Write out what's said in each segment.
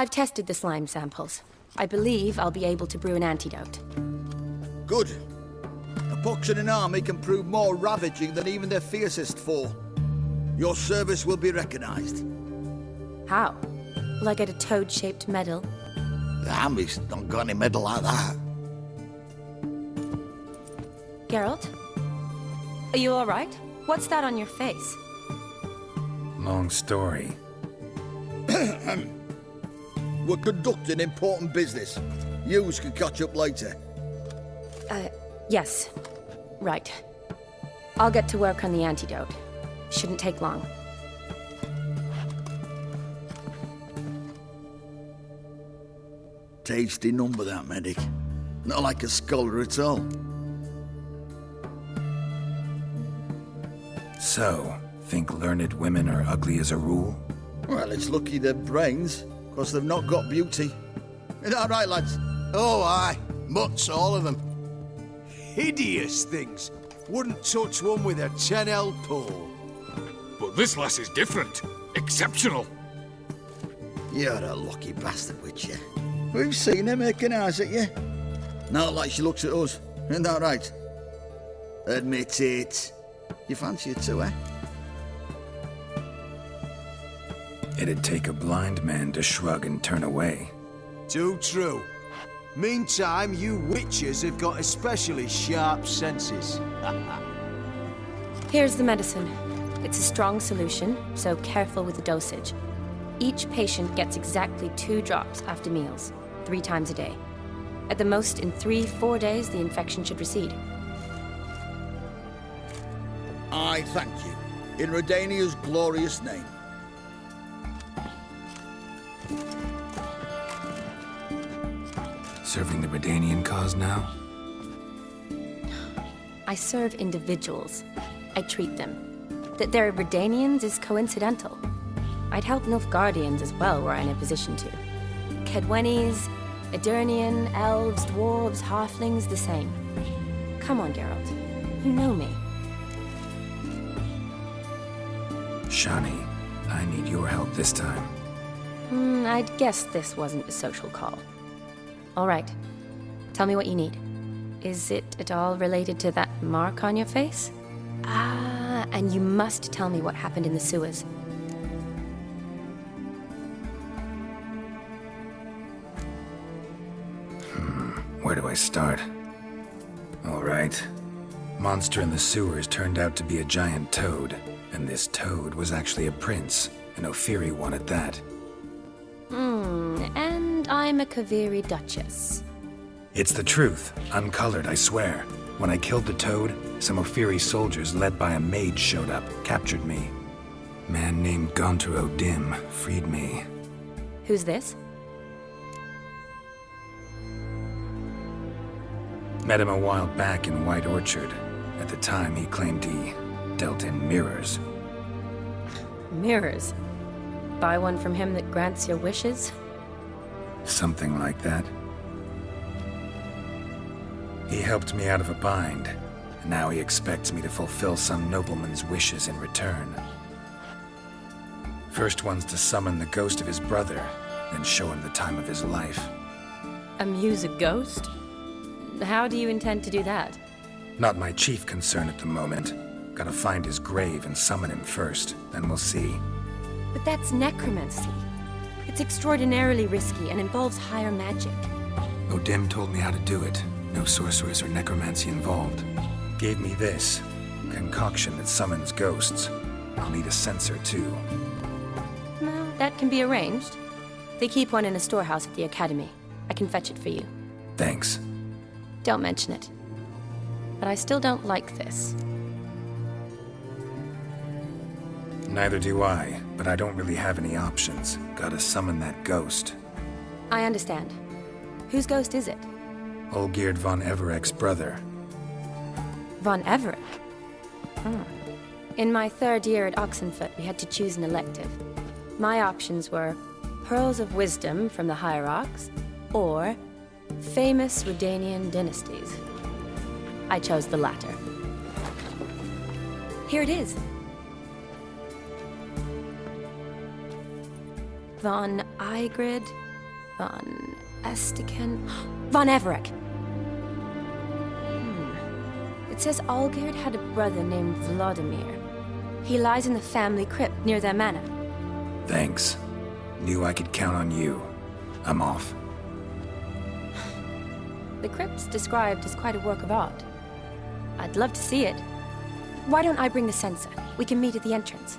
I've tested the slime samples. I believe I'll be able to brew an antidote. Good. A pox in an army can prove more ravaging than even their fiercest foe. Your service will be recognized. How? Will I get a toad-shaped medal? The army's not got any medal like that. Geralt? Are you alright? What's that on your face? Long story. We're conducting important business. Yous can catch up later. Yes. Right. I'll get to work on the antidote. Shouldn't take long. Tasty number, that medic. Not like a scholar at all. So, think learned women are ugly as a rule? Well, it's lucky they're brains, because they've not got beauty. Is that right, lads? Oh, aye. Mutts, all of them. Hideous things. Wouldn't touch one with a 10L pole. But this lass is different. Exceptional. You're a lucky bastard, Witcher. We've seen her making eyes at you. Not like she looks at us. Isn't that right? Admit it. You fancy it too, eh? It'd take a blind man to shrug and turn away. Too true. Meantime, you witches have got especially sharp senses. Here's the medicine. It's a strong solution, so careful with the dosage. Each patient gets exactly 2 drops after meals, 3 times a day. At the most, in 3-4 days, the infection should recede. I thank you. In Redania's glorious name. Serving the Redanian cause now? I serve individuals. I treat them. That they're Redanians is coincidental. I'd help Nilfgaardians as well were I in a position to. Kedwenis, Edirnian, elves, dwarves, halflings, the same. Come on, Geralt. You know me. Shani, I need your help this time. I'd guess this wasn't a social call. All right. Tell me what you need. Is it at all related to that mark on your face? Ah, and you must tell me what happened in the sewers. Where do I start? All right. Monster in the sewers turned out to be a giant toad, and this toad was actually a prince, an Ophiri one at that. And I'm a Kaviri duchess. It's the truth, uncolored, I swear. When I killed the toad, some Ophiri soldiers led by a mage showed up, captured me. Man named Gaunter O'Dim freed me. Who's this? Met him a while back in White Orchard. At the time, he claimed he dealt in mirrors. Mirrors. Buy one from him that grants your wishes? Something like that. He helped me out of a bind, and now he expects me to fulfill some nobleman's wishes in return. First one's to summon the ghost of his brother, then show him the time of his life. Amuse a ghost? How do you intend to do that? Not my chief concern at the moment. Gotta find his grave and summon him first, then we'll see. But that's necromancy. It's extraordinarily risky and involves higher magic. O'Dim told me how to do it. No sorcerers or necromancy involved. Gave me this concoction that summons ghosts. I'll need a censer too. Well, that can be arranged. They keep one in a storehouse at the academy. I can fetch it for you. Thanks. Don't mention it. But I still don't like this. Neither do I, but I don't really have any options. Gotta summon that ghost. I understand. Whose ghost is it? Olgierd von Everek's brother. Von Everek? In my 3rd year at Oxenfoot, we had to choose an elective. My options were Pearls of Wisdom from the Hierarchs, or Famous Redanian Dynasties. I chose the latter. Here it is. Von Igrid Von Estiken... Von Everett. It says Olgerd had a brother named Vladimir. He lies in the family crypt near their manor. Thanks. Knew I could count on you. I'm off. The crypt's described as quite a work of art. I'd love to see it. Why don't I bring the censer? We can meet at the entrance.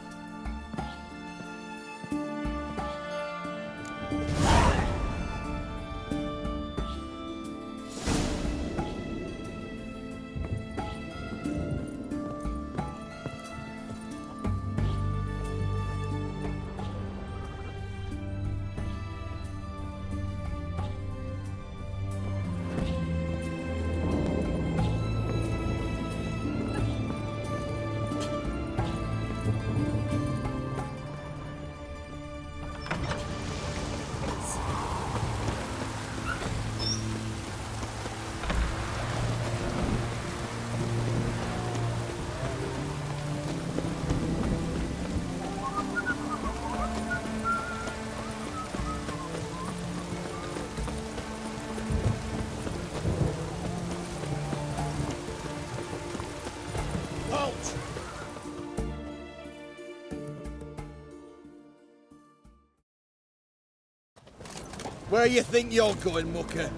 Where you think you're going, mucker?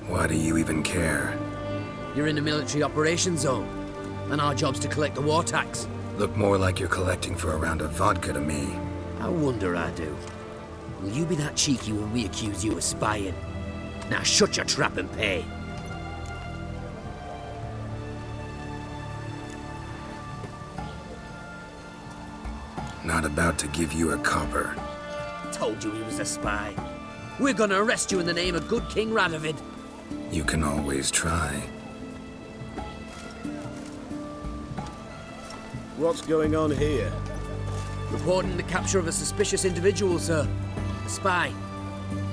Why do you even care? You're in the military operations zone, and our job's to collect the war tax. Look more like you're collecting for a round of vodka to me. I wonder I do. Will you be that cheeky when we accuse you of spying? Now shut your trap and pay. Not about to give you a copper. Told you he was a spy. We're gonna arrest you in the name of good King Radovid. You can always try. What's going on here? Reporting the capture of a suspicious individual, sir. A spy.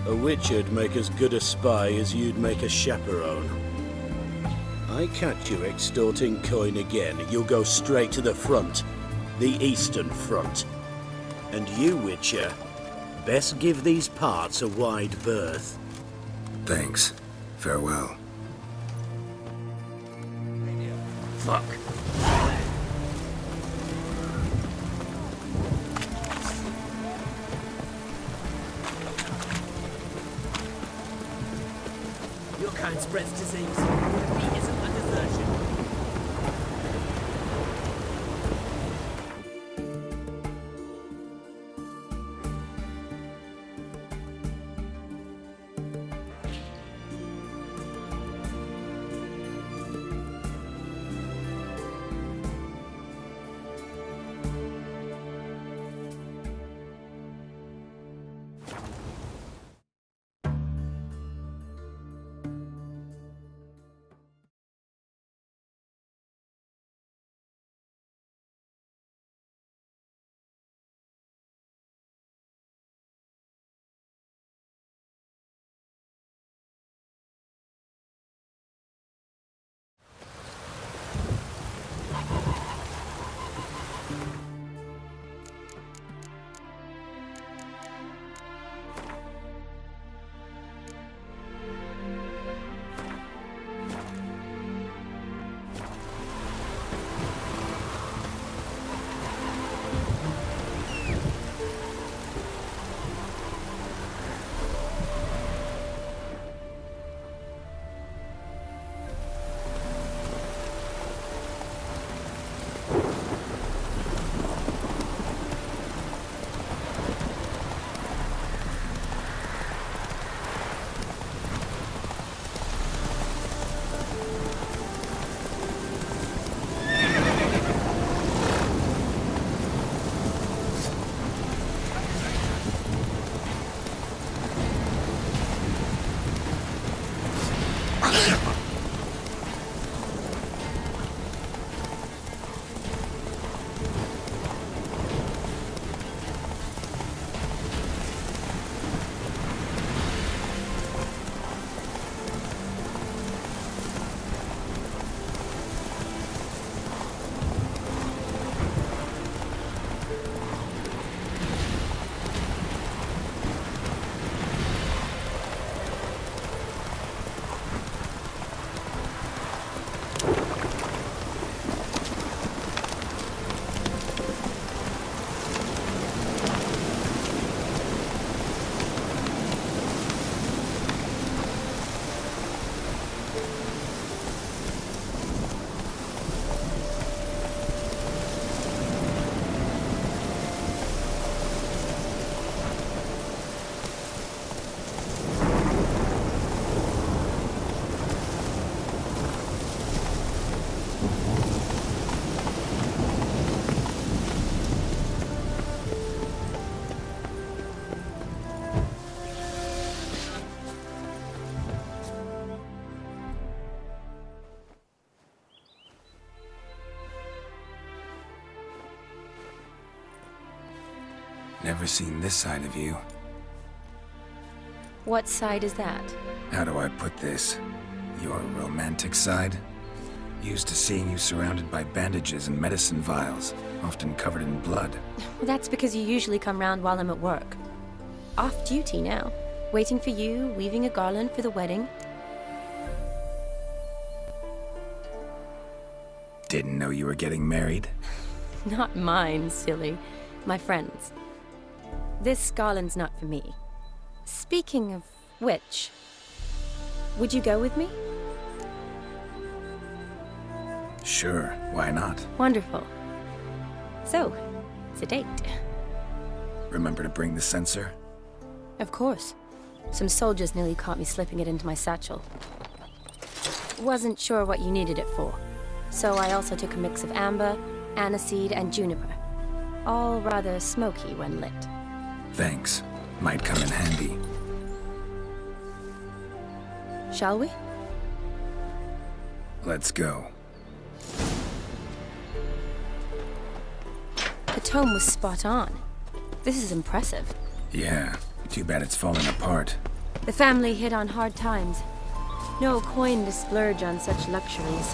A witcher'd make as good a spy as you'd make a chaperone. I catch you extorting coin again, you'll go straight to the front. The Eastern Front. And you, Witcher, best give these parts a wide berth. Thanks. Farewell. Fuck. Your kind spreads disease. Defeat isn't a desertion. Never seen this side of you. What side is that? How do I put this? Your romantic side? Used to seeing you surrounded by bandages and medicine vials, often covered in blood. Well, that's because you usually come round while I'm at work. Off duty now. Waiting for you, weaving a garland for the wedding. Didn't know you were getting married? Not mine, silly. My friend's. This garland's not for me. Speaking of which, would you go with me? Sure, why not? Wonderful. So, it's a date. Remember to bring the censer? Of course. Some soldiers nearly caught me slipping it into my satchel. Wasn't sure what you needed it for, so I also took a mix of amber, aniseed, and juniper. All rather smoky when lit. Thanks. Might come in handy. Shall we? Let's go. The tome was spot on. This is impressive. Yeah, too bad it's falling apart. The family hit on hard times. No coin to splurge on such luxuries.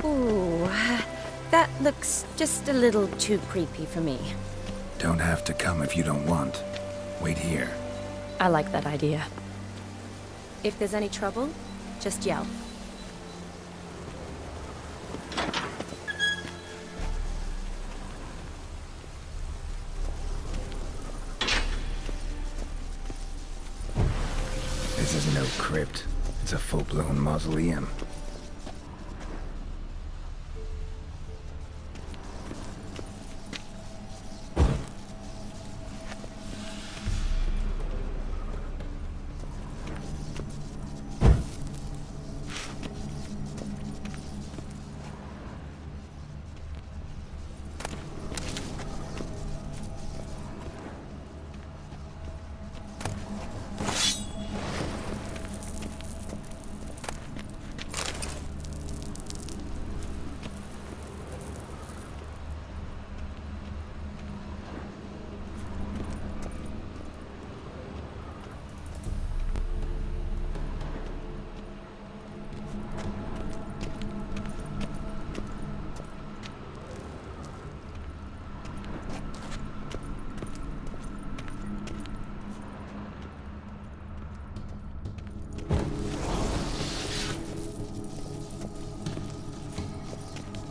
Ooh, that looks just a little too creepy for me. Don't have to come if you don't want. Wait here. I like that idea. If there's any trouble, just yell. This is no crypt. It's a full-blown mausoleum.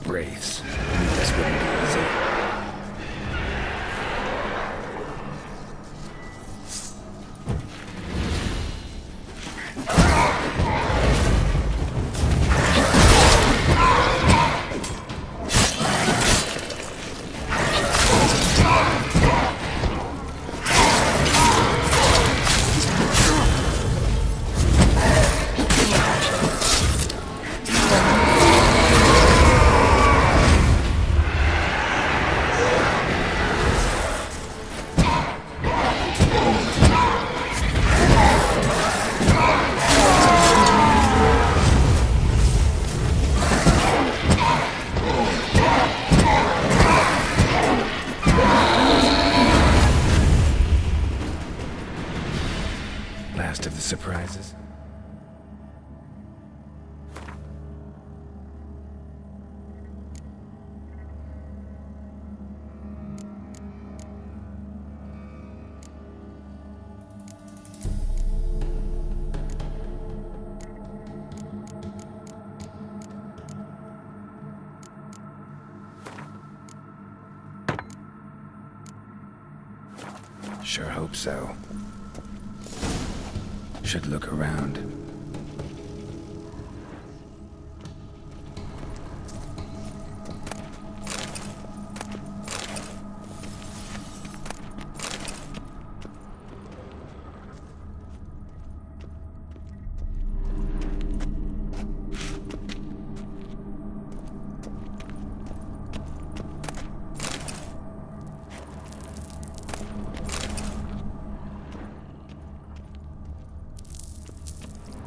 Wraiths. This wouldn't be easy. Last of the surprises. Sure hope so. Should look around.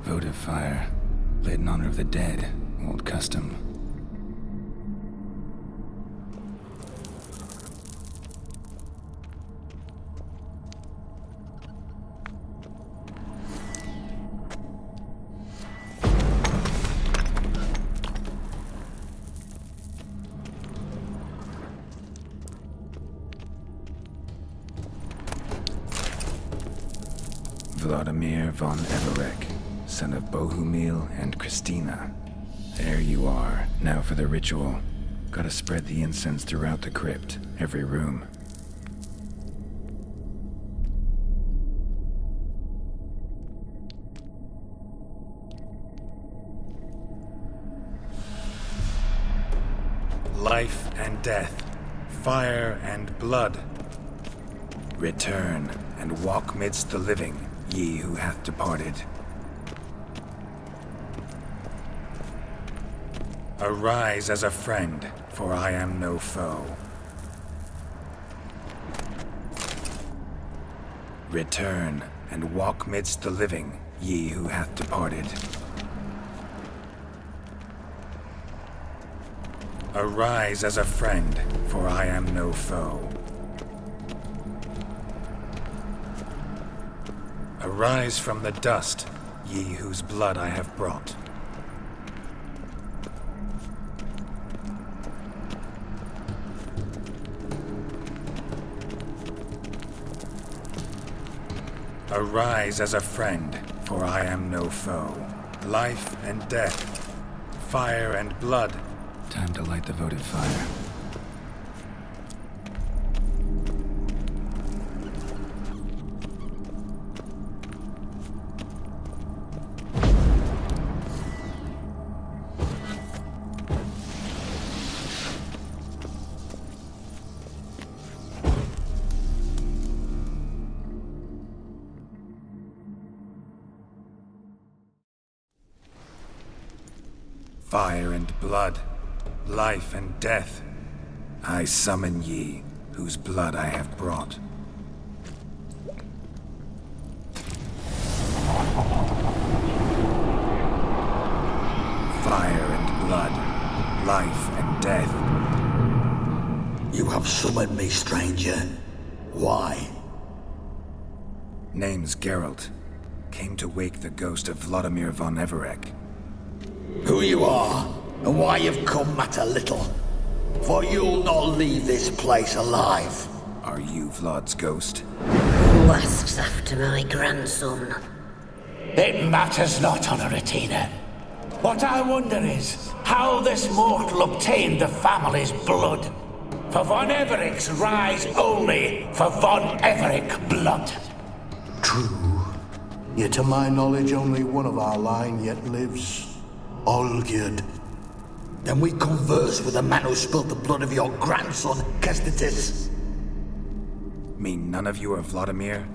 Votive fire, lit in honor of the dead, old custom. Vladimir von Everek, son of Bohumil and Christina. There you are. Now for the ritual. Gotta spread the incense throughout the crypt, every room. Life and death, fire and blood. Return and walk midst the living, ye who hath departed. Arise as a friend, for I am no foe. Return and walk midst the living, ye who hath departed. Arise as a friend, for I am no foe. Arise from the dust, ye whose blood I have brought. Arise as a friend, for I am no foe. Life and death, fire and blood. Time to light the votive fire. Fire and blood, life and death, I summon ye, whose blood I have brought. Fire and blood, life and death. You have summoned me, stranger. Why? Name's Geralt. Came to wake the ghost of Vladimir von Everek. Who you are, and why you've come matter little. For you'll not leave this place alive. Are you Vlad's ghost? Who asks after my grandson? It matters not, Honoratina. What I wonder is how this mortal obtained the family's blood. For von Everek's rise only for von Everek blood. True. Yet to my knowledge, only one of our line yet lives. Olgierd. Then we converse with the man who spilled the blood of your grandson, Kestitis. Mean none of you are Vladimir?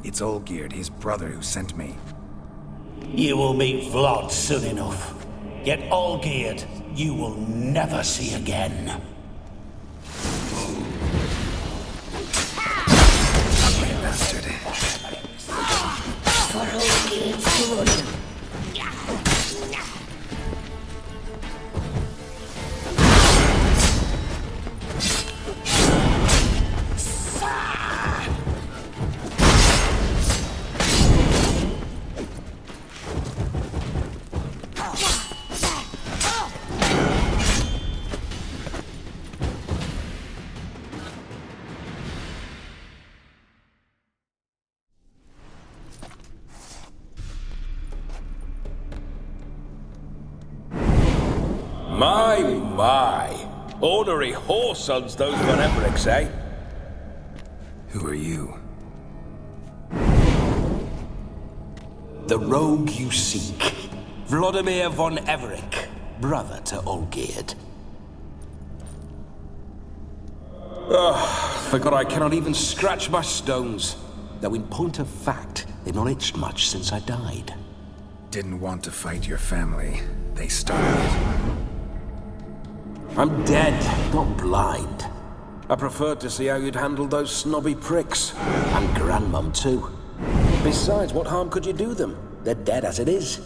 It's Olgierd, his brother, who sent me. You will meet Vlad soon enough. Yet Olgierd, you will never see again. Ugly bastard. For Olgierd's blood. My. Ornery whoresons those von Evereks, eh? Who are you? The rogue you seek. Vladimir von Everek, brother to Olgierd. Forgot I cannot even scratch my stones. Though in point of fact, they've not itched much since I died. Didn't want to fight your family. They started. I'm dead, not blind. I preferred to see how you'd handled those snobby pricks. And Grandmum, too. Besides, what harm could you do them? They're dead as it is.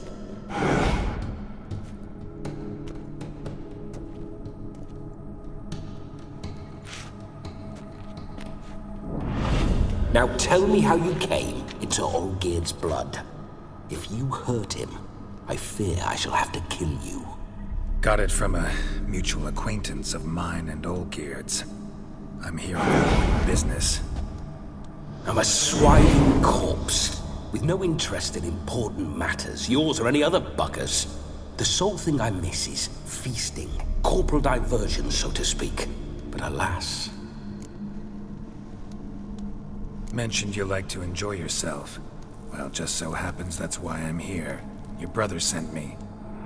Now tell me how you came into Olgierd's blood. If you hurt him, I fear I shall have to kill you. Got it from a mutual acquaintance of mine and Olgierd's. I'm here on business. I'm a swine corpse. with no interest in important matters, yours or any other buggers. The sole thing I miss is feasting, corporal diversion, so to speak. But alas... Mentioned you like to enjoy yourself. Well, just so happens that's why I'm here. Your brother sent me.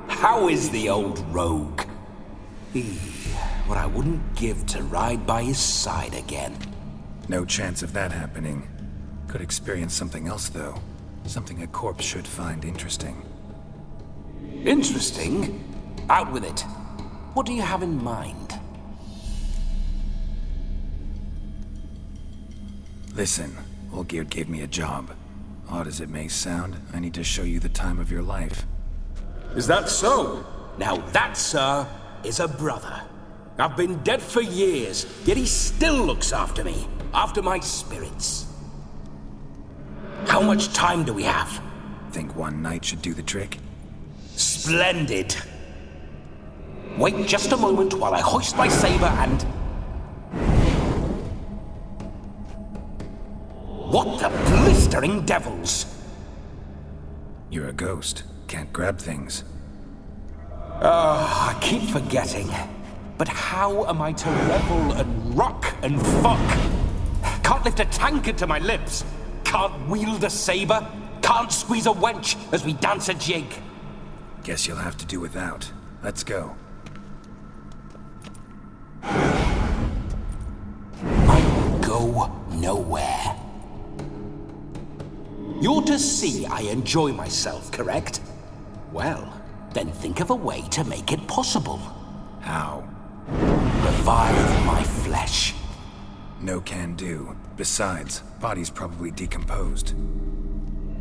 How is the old rogue? What I wouldn't give to ride by his side again. No chance of that happening. Could experience something else, though. Something a corpse should find interesting. Interesting? Out with it. What do you have in mind? Listen, Olgierd gave me a job. Odd as it may sound, I need to show you the time of your life. Is that so? Now that, sir, is a brother. I've been dead for years, yet he still looks after me, after my spirits. How much time do we have? Think one night should do the trick? Splendid. Wait just a moment while I hoist my saber and... What the blistering devils? You're a ghost. Can't grab things. I keep forgetting. But how am I to revel and rock and fuck? Can't lift a tankard to my lips. Can't wield a saber. Can't squeeze a wench as we dance a jig. Guess you'll have to do without. Let's go. I will go nowhere. You're to see I enjoy myself, correct? Well, then think of a way to make it possible. How? Revive my flesh. No can do. Besides, body's probably decomposed.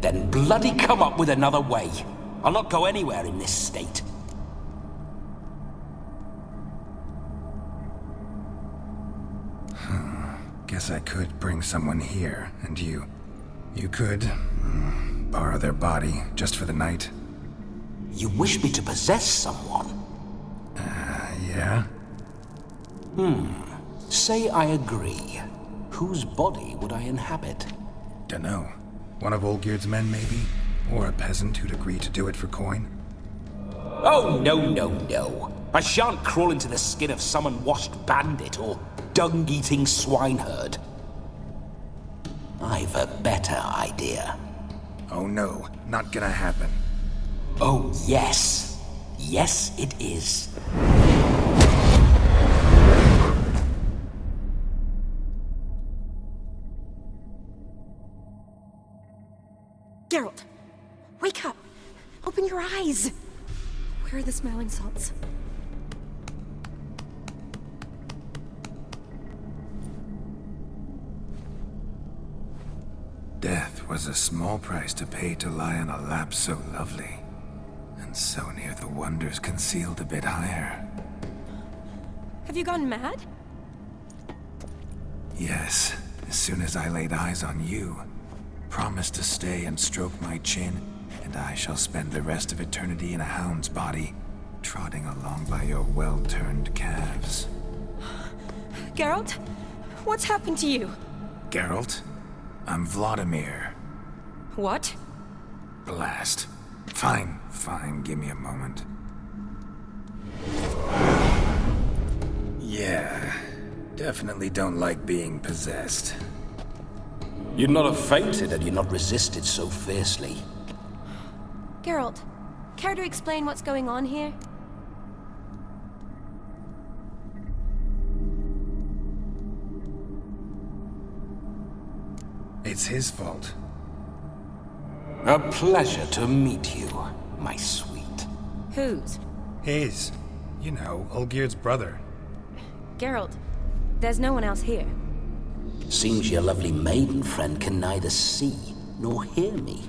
Then bloody come up with another way. I'll not go anywhere in this state. Guess I could bring someone here, and you could borrow their body just for the night. You wish me to possess someone? Yeah? Say I agree. Whose body would I inhabit? Dunno. One of Olgierd's men, maybe? Or a peasant who'd agree to do it for coin? Oh, no. I shan't crawl into the skin of some unwashed bandit or dung-eating swineherd. I've a better idea. Oh no, not gonna happen. Oh, yes. Yes, it is. Geralt, wake up! Open your eyes! Where are the smelling salts? Death was a small price to pay to lie on a lap so lovely, and so near the wonders concealed a bit higher. Have you gone mad? Yes, as soon as I laid eyes on you. Promise to stay and stroke my chin, and I shall spend the rest of eternity in a hound's body, trotting along by your well-turned calves. Geralt? What's happened to you? Geralt? I'm Vladimir. What? Blast. Fine, give me a moment. Yeah, definitely don't like being possessed. You'd not have fainted had you not resisted so fiercely. Geralt, care to explain what's going on here? It's his fault. A pleasure to meet you, my sweet. Whose? His. You know, Olgierd's brother. Geralt, there's no one else here. Seems your lovely maiden friend can neither see nor hear me.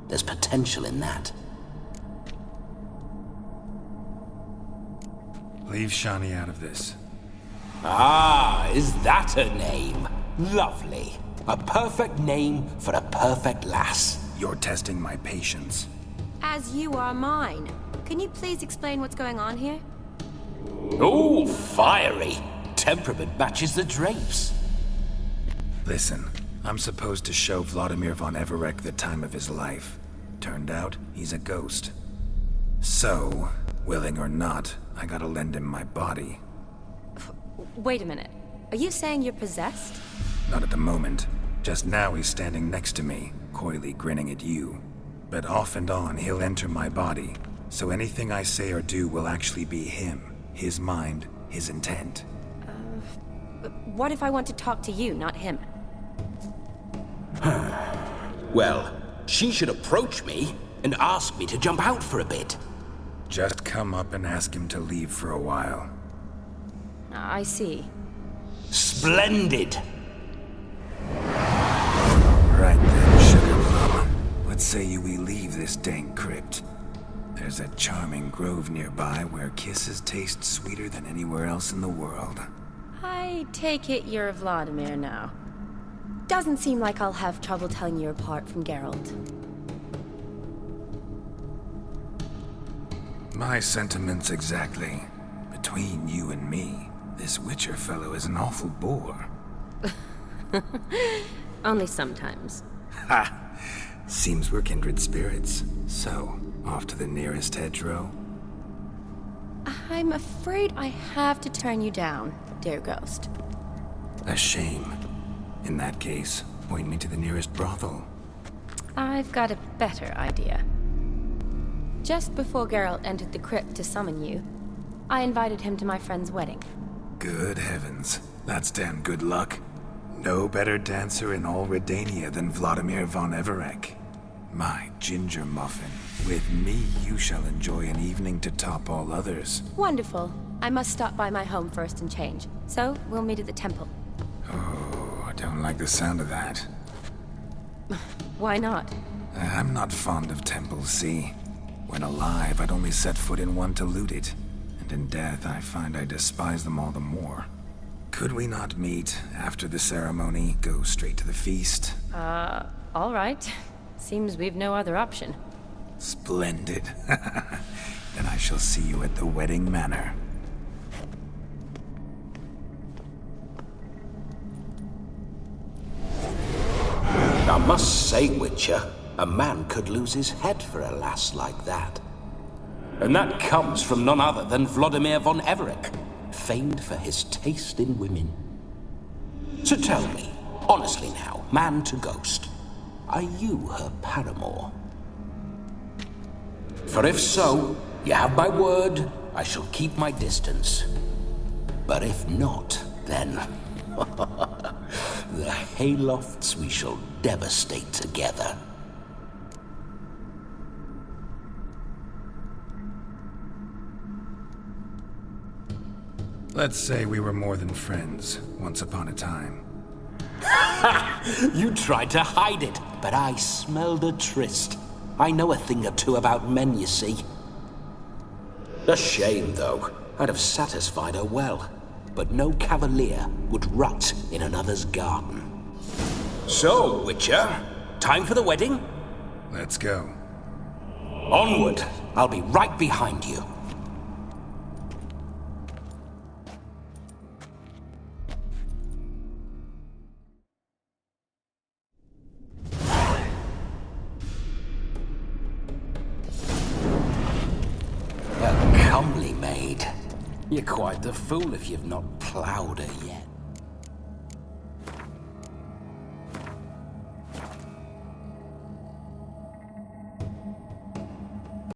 There's potential in that. Leave Shani out of this. Ah, is that her name? Lovely. A perfect name for a perfect lass. You're testing my patience. As you are mine. Can you please explain what's going on here? Oh, fiery. Temperament matches the drapes. Listen, I'm supposed to show Vladimir von Everec the time of his life. Turned out, he's a ghost. So, willing or not, I gotta lend him my body. Wait a minute. Are you saying you're possessed? Not at the moment. Just now he's standing next to me, coyly grinning at you. But off and on, he'll enter my body. So anything I say or do will actually be him. His mind, his intent. What if I want to talk to you, not him? Well, she should approach me and ask me to jump out for a bit. Just come up and ask him to leave for a while. I see. Splendid! Right then, sugar plum. What say we leave this dank crypt? There's a charming grove nearby where kisses taste sweeter than anywhere else in the world. I take it you're Vladimir now. Doesn't seem like I'll have trouble telling you apart from Geralt. My sentiments exactly. Between you and me, this Witcher fellow is an awful bore. Only sometimes. Ha! Seems we're kindred spirits. So, off to the nearest hedgerow? I'm afraid I have to turn you down, dear ghost. A shame. In that case, point me to the nearest brothel. I've got a better idea. Just before Geralt entered the crypt to summon you, I invited him to my friend's wedding. Good heavens. That's damn good luck. No better dancer in all Redania than Vladimir von Everec. My ginger muffin. With me, you shall enjoy an evening to top all others. Wonderful. I must stop by my home first and change. So, we'll meet at the temple. Oh, I don't like the sound of that. Why not? I'm not fond of temples, see? When alive, I'd only set foot in one to loot it. And in death, I find I despise them all the more. Could we not meet after the ceremony, go straight to the feast? All right. Seems we've no other option. Splendid. Then I shall see you at the wedding manor. I must say, Witcher, a man could lose his head for a lass like that. And that comes from none other than Vladimir von Everec, famed for his taste in women. So tell me, honestly now, man to ghost, are you her paramour? For if so, you have my word, I shall keep my distance. But if not, then the haylofts we shall devastate together. Let's say we were more than friends, once upon a time. You tried to hide it, but I smelled a tryst. I know a thing or two about men, you see. A shame, though. I'd have satisfied her well. But no cavalier would rut in another's garden. So, Witcher, time for the wedding? Let's go. Onward! I'll be right behind you. A comely maid. You're quite the fool if you've not ploughed her yet.